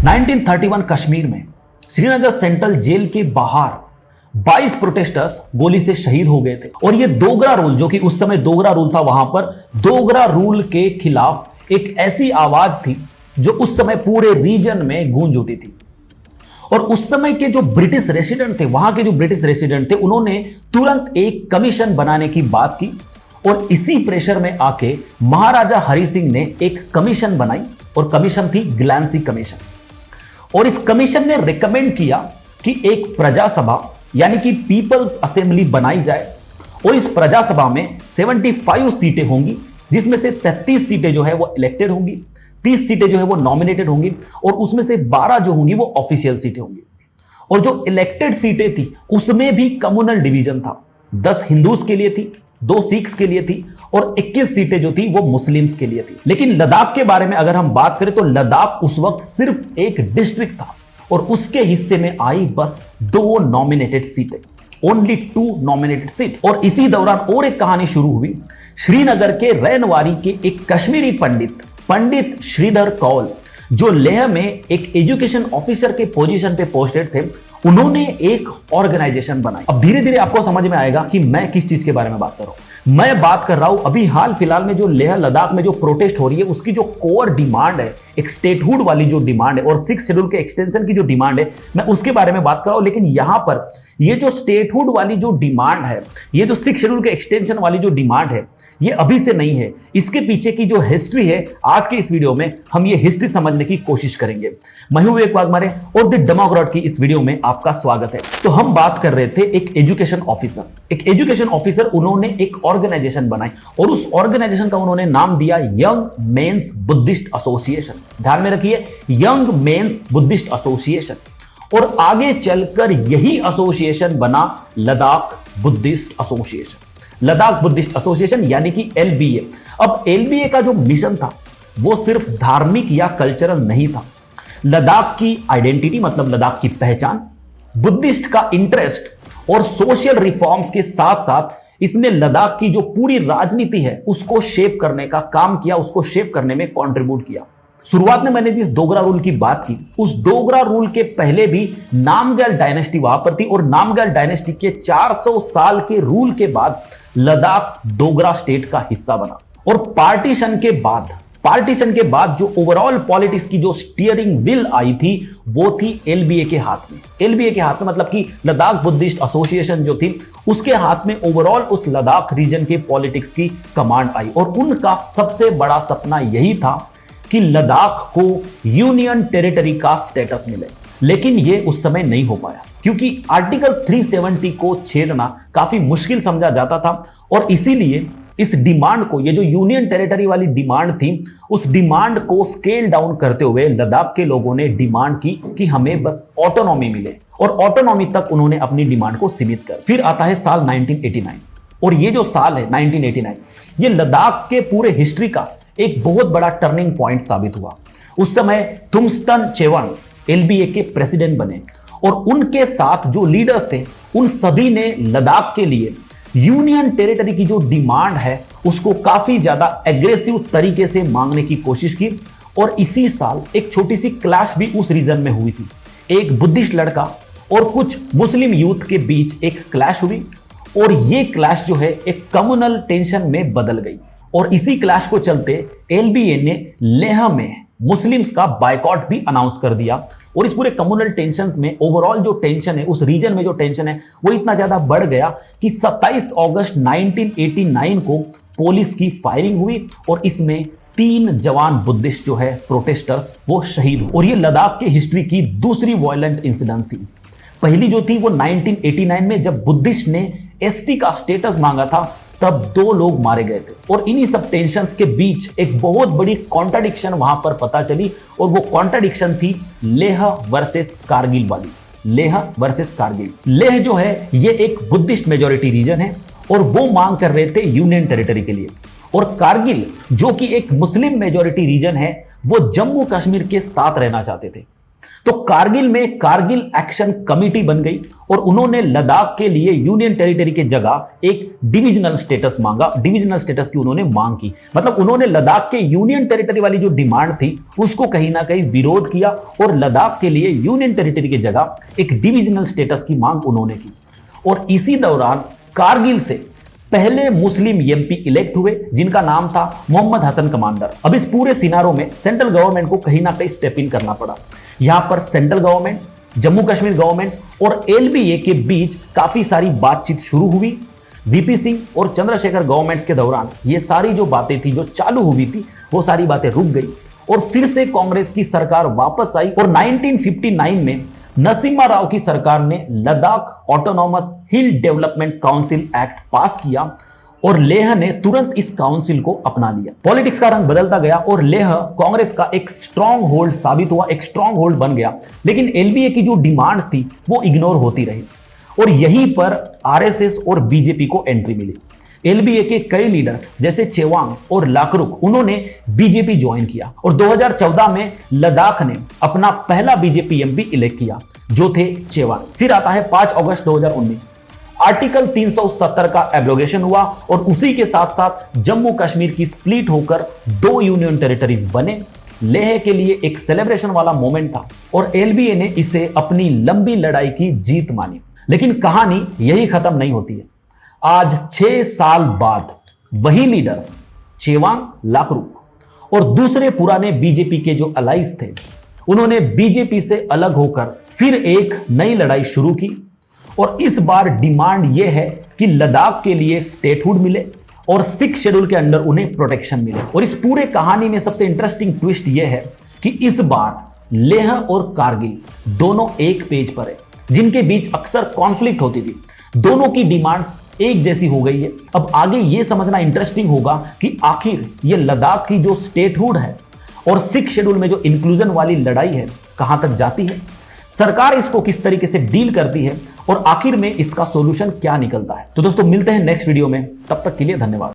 1931 कश्मीर में Srinagar central jail के बाहर 22 प्रोटेस्टर्स गोली से शहीद हो गए थे। और ये डोगरा रूल, जो कि उस समय डोगरा रूल था, वहां पर डोगरा रूल के खिलाफ एक ऐसी आवाज थी जो उस समय पूरे रीजन में गूंज उठी थी। और उस समय के जो ब्रिटिश रेसिडेंट थे, वहां के जो ब्रिटिश रेसिडेंट थे, उन्होंने तुरंत एक कमीशन बनाने की बात की। और इसी प्रेशर में आके महाराजा हरि सिंह ने एक कमीशन बनाई और कमीशन थी ग्लैंसी कमीशन। और इस कमीशन ने रिकमेंड किया कि एक प्रजा सभा यानी कि पीपल्स असेंबली बनाई जाए। और इस प्रजा सभा में 75 सीटें होंगी, जिसमें से 33 सीटें जो है वो इलेक्टेड होंगी, 30 सीटें जो है वो नॉमिनेटेड होंगी और उसमें से 12 जो होंगी वो ऑफिशियल सीटें होंगी। और जो इलेक्टेड सीटें थी उसमें भी कम्युनल डिवीजन था। 10 हिंदूज के लिए थी, 2 सिख्स के लिए थी और 21 सीटें जो थी वो मुस्लिम्स के लिए थी। लेकिन लद्दाख के बारे में अगर हम बात करें तो लद्दाख उस वक्त सिर्फ एक डिस्ट्रिक्ट था और उसके हिस्से में आई बस 2 नॉमिनेटेड सीटें, ओनली 2 नॉमिनेटेड सीट्स। और इसी दौरान और एक कहानी शुरू हुई। श्रीनगर के रैनवारी के एक कश्मीरी पंडित श्रीधर कौल, जो लेह में एक एजुकेशन ऑफिसर के पोजीशन पे पोस्टेड थे, उन्होंने एक ऑर्गेनाइजेशन बनाई। अब धीरे धीरे आपको समझ में आएगा कि मैं किस चीज के बारे में बात कर रहा हूं। मैं बात कर रहा हूं अभी हाल फिलहाल में जो लेह लद्दाख में जो प्रोटेस्ट हो रही है, उसकी जो कोर डिमांड है, एक स्टेटहुड वाली जो डिमांड है और 6 शेड्यूल के एक्सटेंशन की जो डिमांड है, मैं उसके बारे में बात कर रहा हूं। लेकिन यहां पर ये जो स्टेटहुड वाली जो डिमांड है, ये जो 6 शेड्यूल के एक्सटेंशन वाली जो डिमांड है, ये अभी से नहीं है। इसके पीछे की जो हिस्ट्री है, आज के इस वीडियो में हम ये हिस्ट्री समझने की कोशिश करेंगे। मैं हूं विवेक वाघमारे और द डेमोक्रेट की इस वीडियो में आपका स्वागत है। तो हम बात कर रहे थे एक एजुकेशन ऑफिसर, उन्होंने एक ऑर्गेनाइजेशन बनाई और उस ऑर्गेनाइजेशन का उन्होंने नाम दिया यंग मेंस बुद्धिस्ट एसोसिएशन। ध्यान में रखिए, यंग मेंस बुद्धिस्ट एसोसिएशन। और आगे चलकर यही एसोसिएशन बना Ladakh Buddhist association. Ladakh Buddhist association यानी कि LBA। अब LBA का जो मिशन था वो सिर्फ धार्मिक या कल्चरल नहीं था। लद्दाख की आइडेंटिटी मतलब लद्दाख की पहचान, बुद्धिस्ट का इंटरेस्ट और सोशल रिफॉर्म्स के साथ साथ इसने लद्दाख की जो पूरी राजनीति है उसको शेप करने का काम किया, उसको शेप करने में कंट्रीब्यूट किया। शुरुआत में मैंने जिस डोगरा रूल की बात की, उस डोगरा रूल के पहले भी नामग्याल डायनेस्टी वहां पर थी और नामग्याल डायनेस्टी के 400 साल के रूल के बाद लद्दाख डोगरा स्टेट का हिस्सा बना। और पार्टीशन के बाद जो ओवरऑल पॉलिटिक्स की जो स्टीयरिंग व्हील आई थी वो थी LBA के हाथ में। LBA के हाथ में मतलब कि लद्दाख बुद्धिस्ट एसोसिएशन जो थी उसके हाथ में ओवरऑल उस लद्दाख रीजन के पॉलिटिक्स की कमांड आई। और उनका सबसे बड़ा सपना यही था कि लद्दाख को यूनियन टेरिटरी का स्टेटस मिले। लेकिन यह उस समय नहीं हो पाया क्योंकि आर्टिकल 370 को छेड़ना काफी मुश्किल समझा जाता था। और इसीलिए इस डिमांड को, ये जो यूनियन टेरिटरी वाली डिमांड थी, उस डिमांड को स्केल डाउन करते हुए लद्दाख के लोगों ने डिमांड की कि हमें बस ऑटोनॉमी मिले। और ऑटोनॉमी तक उन्होंने अपनी डिमांड को सीमित कर। फिर आता है साल 1989 और ये जो साल है 1989, ये लद्दाख के पूरे हिस्ट्री का एक बहुत बड़ा टर्निंग पॉइंट साबित हुआ। उस समय तुमस्तन चेवांग LBA के प्रेसिडेंट बने और उनके साथ जो लीडर्स थे उन सभी ने लद्दाख के लिए यूनियन टेरिटरी की जो डिमांड है उसको काफी ज्यादा एग्रेसिव तरीके से मांगने की कोशिश की। और इसी साल एक छोटी सी क्लैश भी उस रीजन में हुई थी। एक बुद्धिस्ट लड़का और कुछ मुस्लिम यूथ के बीच एक क्लैश हुई और ये क्लैश जो है एक कम्युनल टेंशन में बदल गई। और इसी क्लैश को चलते LBA ने लेह में मुस्लिम्स का बायकॉट भी अनाउंस कर दिया। और इस पूरे कम्युनल टेंशंस में ओवरऑल जो टेंशन है, उस रीजन में जो टेंशन है वो इतना ज्यादा बढ़ गया कि 27 अगस्त 1989 को पुलिस की फायरिंग हुई और इसमें 3 जवान बुद्धिस्ट जो है प्रोटेस्टर्स वो शहीद हुए। और ये लद्दाख के हिस्ट्री की दूसरी वायलेंट इंसिडेंट थी। पहली जो थी वो 1989 में जब बुद्धिस्ट ने ST का स्टेटस मांगा था, तब 2 लोग मारे गए थे। और इन्हीं सब टेंशंस के बीच एक बहुत बड़ी कॉन्ट्राडिक्शन वहां पर पता चली और वो कॉन्ट्राडिक्शन थी लेह वर्सेस कारगिल वाली। लेह वर्सेस कारगिल। लेह जो है ये एक बुद्धिस्ट मेजॉरिटी रीजन है और वो मांग कर रहे थे यूनियन टेरिटरी के लिए। और कारगिल जो कि एक मुस्लिम मेजॉरिटी रीजन है, वो जम्मू कश्मीर के साथ रहना चाहते थे। तो कारगिल में कारगिल एक्शन कमेटी बन गई और उन्होंने लद्दाख के लिए यूनियन टेरिटरी के जगह एक डिविजनल स्टेटस मांगा। डिविजनल स्टेटस की उन्होंने मांग की, मतलब उन्होंने लद्दाख के यूनियन टेरिटरी वाली जो डिमांड थी उसको कहीं ना कहीं विरोध किया और लद्दाख के लिए यूनियन टेरिटरी की जगह एक डिविजनल स्टेटस की मांग उन्होंने की। और इसी दौरान कारगिल से पहले मुस्लिम एमपी इलेक्ट हुए जिनका नाम था मोहम्मद हसन कमांडर। अब इस पूरे सिनारो में सेंट्रल गवर्नमेंट को कहीं ना कहीं स्टेप इन करना पड़ा। यहां पर central government, Jammu Kashmir government और एलबीए के बीच काफी सारी बातचीत शुरू हुई। वीपी सिंह और चंद्रशेखर गवर्नमेंट्स के दौरान ये सारी जो बातें थी, जो चालू हुई थी, वो सारी बातें रुक गई और फिर से कांग्रेस की सरकार वापस आई और 1959 में नरसिम्हा राव की सरकार ने लद्दाख ऑटोनॉमस हिल डेवलपमेंट काउंसिल एक्ट पास किया और लेह ने तुरंत इस काउंसिल को अपना लिया। पॉलिटिक्स का रंग बदलता गया और लेह कांग्रेस का एक स्ट्रॉन्ग होल्ड साबित हुआ, एक स्ट्रॉन्ग होल्ड बन गया। लेकिन एलबीए की जो डिमांड्स थी वो इग्नोर होती रही और यहीं पर आरएसएस और बीजेपी को एंट्री मिली। एलबीए के कई लीडर्स जैसे चेवांग और लाकरुक, उन्होंने बीजेपी ज्वाइन किया और 2014 में लद्दाख ने अपना पहला बीजेपी एमपी इलेक्ट किया जो थे चेवांग। फिर आता है 5 अगस्त 2019, आर्टिकल 370 का एब्रोगेशन हुआ और उसी के साथ साथ जम्मू कश्मीर की स्प्लिट होकर 2 यूनियन टेरिटरीज बने। लेह के लिए एक सेलिब्रेशन वाला मोमेंट था और एलबीए ने इसे अपनी लंबी लड़ाई की जीत मानी। लेकिन कहानी यही खत्म नहीं होती है। आज 6 साल बाद वही लीडर्स चेवांग, लाकरुक और दूसरे पुराने बीजेपी के जो अलाइज थे, उन्होंने बीजेपी से अलग होकर फिर एक नई लड़ाई शुरू की और इस बार डिमांड यह है कि लद्दाख के लिए स्टेटहुड मिले और 6 शेड्यूल के अंडर उन्हें प्रोटेक्शन मिले। और इस पूरे कहानी में सबसे इंटरेस्टिंग ट्विस्ट यह है कि इस बार लेह और कारगिल दोनों एक पेज पर है, जिनके बीच अक्सर कॉन्फ्लिक्ट होती थी। दोनों की डिमांड्स एक जैसी हो गई है। अब आगे यह समझना इंटरेस्टिंग होगा कि आखिर ये लद्दाख की जो स्टेटहुड है और 6 शेड्यूल में जो इंक्लूजन वाली लड़ाई है कहां तक जाती है, सरकार इसको किस तरीके से डील करती है और आखिर में इसका सॉल्यूशन क्या निकलता है। तो दोस्तों मिलते हैं नेक्स्ट वीडियो में, तब तक के लिए धन्यवाद।